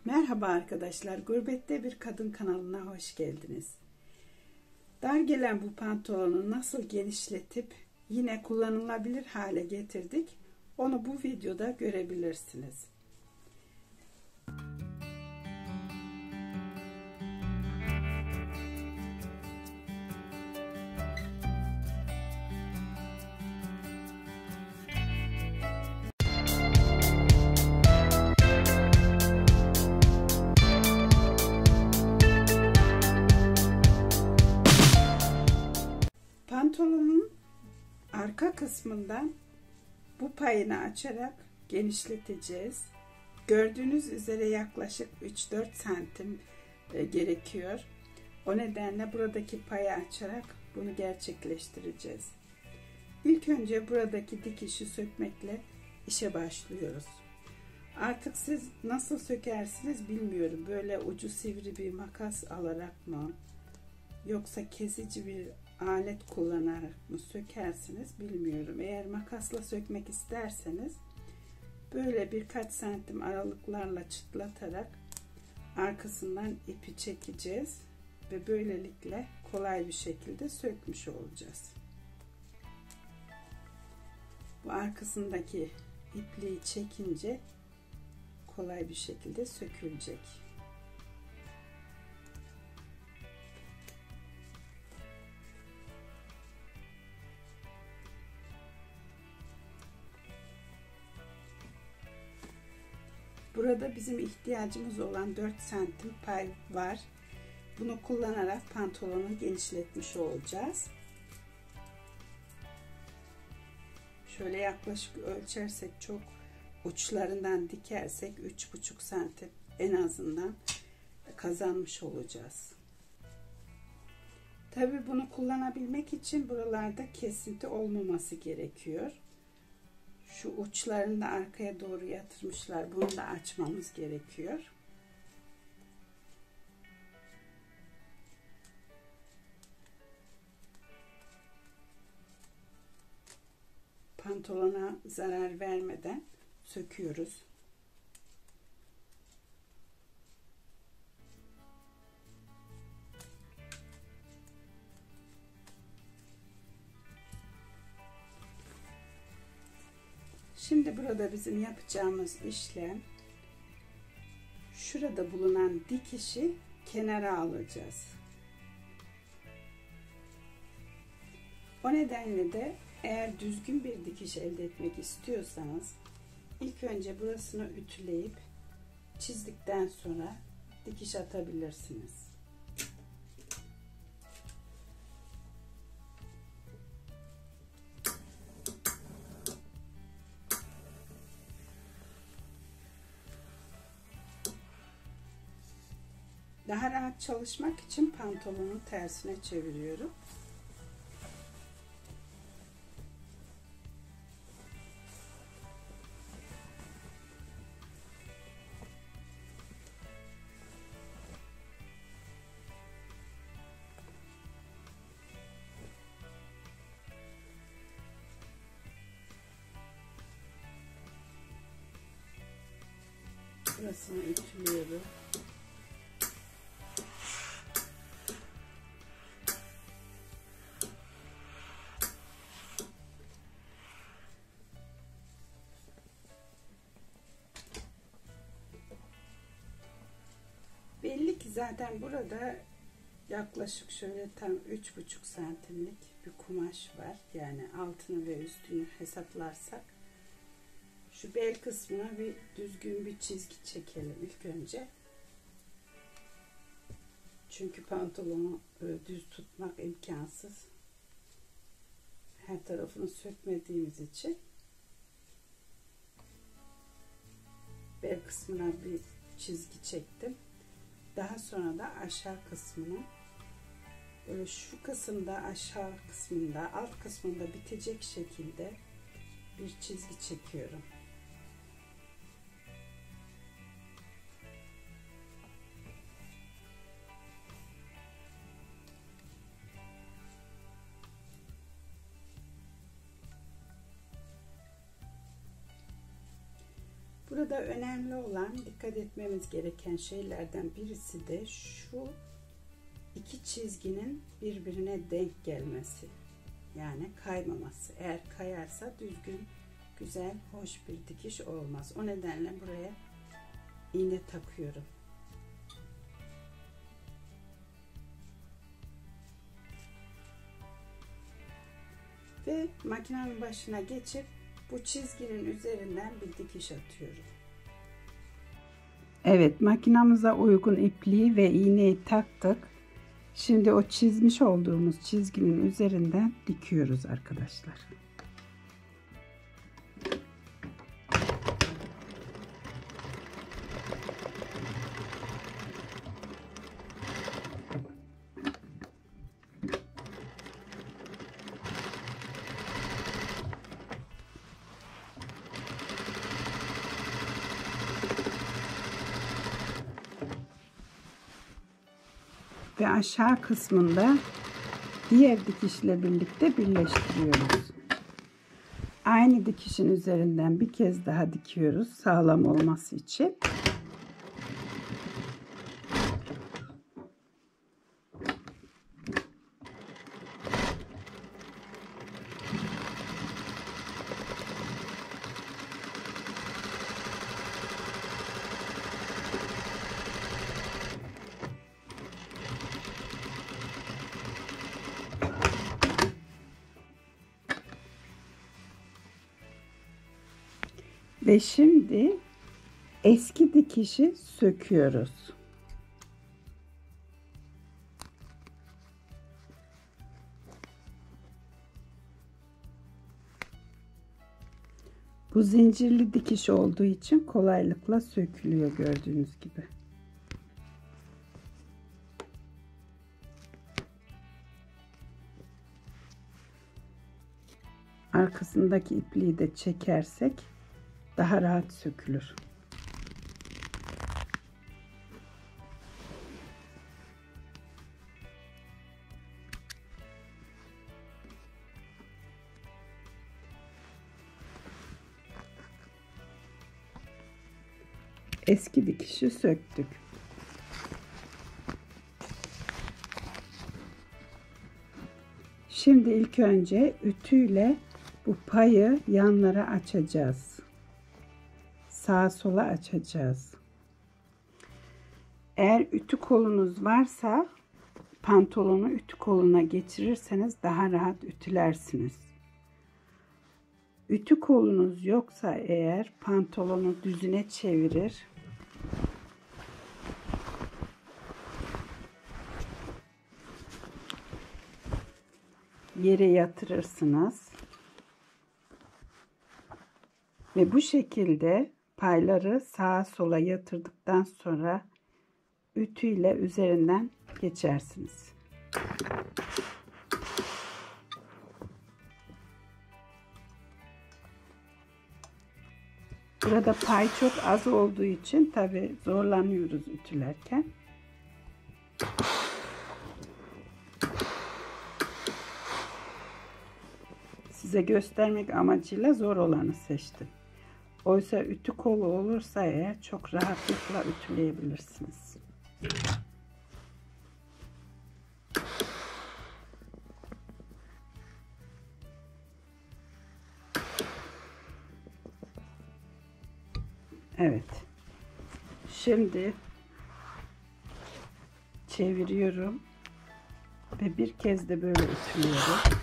Merhaba arkadaşlar, Gurbette Bir Kadın kanalına hoş geldiniz. Dar gelen bu pantolonu nasıl genişletip yine kullanılabilir hale getirdik, onu bu videoda görebilirsiniz. Pantolonun arka kısmından bu payını açarak genişleteceğiz. Gördüğünüz üzere yaklaşık 3-4 santim gerekiyor. O nedenle buradaki payı açarak bunu gerçekleştireceğiz. İlk önce buradaki dikişi sökmekle işe başlıyoruz. Artık siz nasıl sökersiniz bilmiyorum. Böyle ucu sivri bir makas alarak mı, yoksa kesici bir alet kullanarak mı sökersiniz bilmiyorum. Eğer makasla sökmek isterseniz böyle birkaç santim aralıklarla çıtlatarak arkasından ipi çekeceğiz ve böylelikle kolay bir şekilde sökmüş olacağız. Bu arkasındaki ipliği çekince kolay bir şekilde sökülecek. Burada bizim ihtiyacımız olan 4 santim pay var. Bunu kullanarak pantolonu genişletmiş olacağız. Şöyle yaklaşık ölçersek, çok uçlarından dikersek 3,5 santim en azından kazanmış olacağız. Tabii bunu kullanabilmek için buralarda kesinti olmaması gerekiyor. Şu uçlarını da arkaya doğru yatırmışlar. Bunu da açmamız gerekiyor. Pantolona zarar vermeden söküyoruz. Şimdi burada bizim yapacağımız işlem, şurada bulunan dikişi kenara alacağız. O nedenle de eğer düzgün bir dikiş elde etmek istiyorsanız ilk önce burasını ütüleyip çizdikten sonra dikiş atabilirsiniz. Daha rahat çalışmak için pantolonun tersine çeviriyorum. Burasını ütülüyorum. Belli ki zaten burada yaklaşık şöyle tam 3,5 santimlik bir kumaş var. Yani altını ve üstünü hesaplarsak şu bel kısmına bir düzgün bir çizgi çekelim ilk önce. Çünkü pantolonu düz tutmak imkansız. Her tarafını sökmediğimiz için bel kısmına bir çizgi çektim. Daha sonra da aşağı kısmına, böyle şu kısımda, aşağı kısmında, alt kısmında bitecek şekilde bir çizgi çekiyorum. Burada önemli olan, dikkat etmemiz gereken şeylerden birisi de şu iki çizginin birbirine denk gelmesi. Yani kaymaması. Eğer kayarsa düzgün, güzel, hoş bir dikiş olmaz. O nedenle buraya iğne takıyorum. Ve makinenin başına geçip bu çizginin üzerinden bir dikiş atıyorum. Evet, makinamıza uygun ipliği ve iğneyi taktık. Şimdi o çizmiş olduğumuz çizginin üzerinden dikiyoruz arkadaşlar. Ve aşağı kısmında diğer dikişle birlikte birleştiriyoruz. Aynı dikişin üzerinden bir kez daha dikiyoruz sağlam olması için. Ve şimdi eski dikişi söküyoruz. Bu zincirli dikiş olduğu için kolaylıkla sökülüyor gördüğünüz gibi. Arkasındaki ipliği de çekersek daha rahat sökülür. Eski dikişi söktük. Şimdi ilk önce ütüyle bu payı yanlara açacağız. Sağa sola açacağız. Eğer ütü kolunuz varsa pantolonu ütü koluna geçirirseniz daha rahat ütülersiniz. Ütü kolunuz yoksa eğer pantolonu düzüne çevirir. Yere yatırırsınız. Ve bu şekilde payları sağa sola yatırdıktan sonra ütüyle üzerinden geçersiniz. Burada pay çok az olduğu için tabi zorlanıyoruz ütülerken. Size göstermek amacıyla zor olanı seçtim. Oysa ütü kolu olursa eğer çok rahatlıkla ütüleyebilirsiniz. Evet. Şimdi çeviriyorum ve bir kez de böyle ütülüyorum.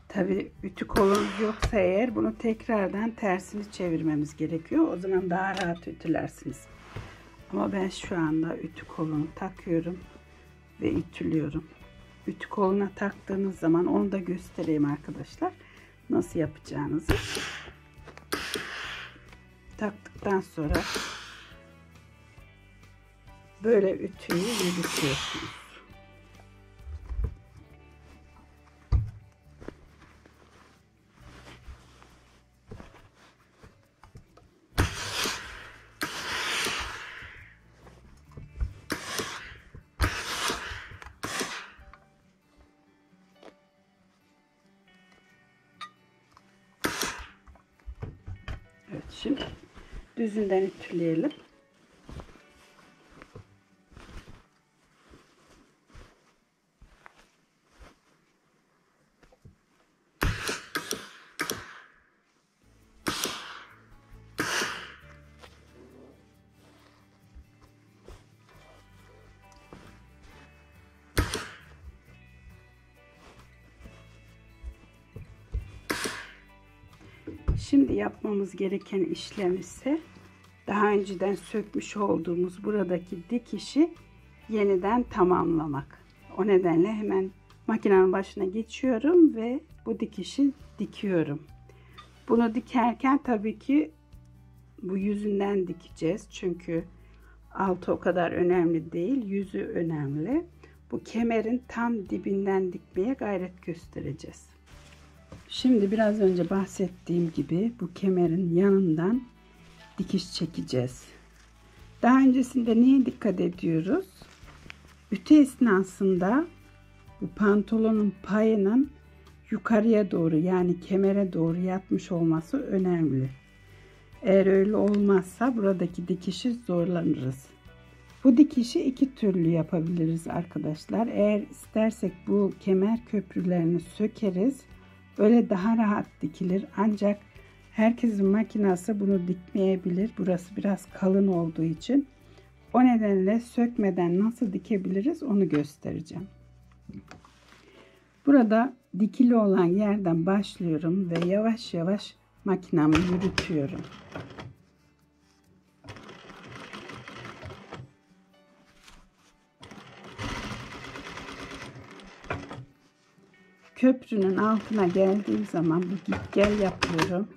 Tabi ütü kolunuz yoksa eğer bunu tekrardan tersini çevirmemiz gerekiyor. O zaman daha rahat ütülersiniz. Ama ben şu anda ütü kolunu takıyorum ve ütülüyorum. Ütü koluna taktığınız zaman onu da göstereyim arkadaşlar. Nasıl yapacağınızı. Taktıktan sonra böyle ütüyü yürütüyorsunuz. düzünden ütüleyelim. Şimdi yapmamız gereken işlem ise daha önceden sökmüş olduğumuz buradaki dikişi yeniden tamamlamak. O nedenle hemen makinenin başına geçiyorum ve bu dikişi dikiyorum. Bunu dikerken tabii ki bu yüzünden dikeceğiz. Çünkü altı o kadar önemli değil, yüzü önemli. Bu kemerin tam dibinden dikmeye gayret göstereceğiz. Şimdi biraz önce bahsettiğim gibi bu kemerin yanından dikiş çekeceğiz. Daha öncesinde niye dikkat ediyoruz? Ütü esnasında bu pantolonun payının yukarıya doğru, yani kemere doğru yatmış olması önemli. Eğer öyle olmazsa buradaki dikişi zorlanırız. Bu dikişi iki türlü yapabiliriz arkadaşlar. Eğer istersek bu kemer köprülerini sökeriz. Öyle daha rahat dikilir. Ancak herkesin makinası bunu dikmeyebilir. Burası biraz kalın olduğu için. O nedenle sökmeden nasıl dikebiliriz onu göstereceğim. Burada dikili olan yerden başlıyorum ve yavaş yavaş makinamı yürütüyorum. Köprünün altına geldiğim zaman bu git gel yapıyorum.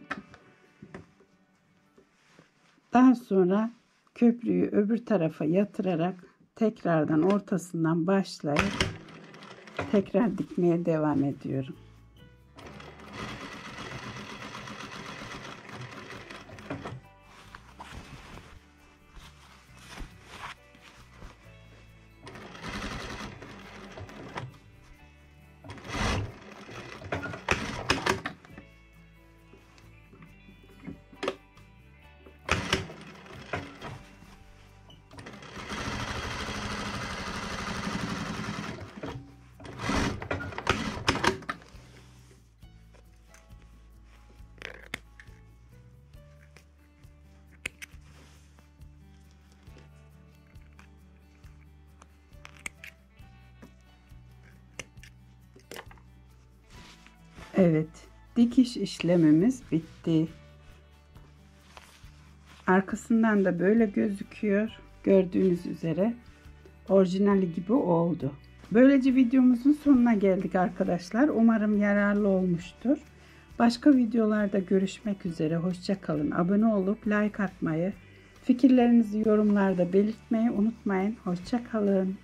Daha sonra köprüyü öbür tarafa yatırarak tekrardan ortasından başlayıp tekrar dikmeye devam ediyorum. Evet, dikiş işlemimiz bitti. Arkasından da böyle gözüküyor. Gördüğünüz üzere orijinali gibi oldu. Böylece videomuzun sonuna geldik arkadaşlar. Umarım yararlı olmuştur. Başka videolarda görüşmek üzere. Hoşça kalın. Abone olup like atmayı, fikirlerinizi yorumlarda belirtmeyi unutmayın. Hoşça kalın.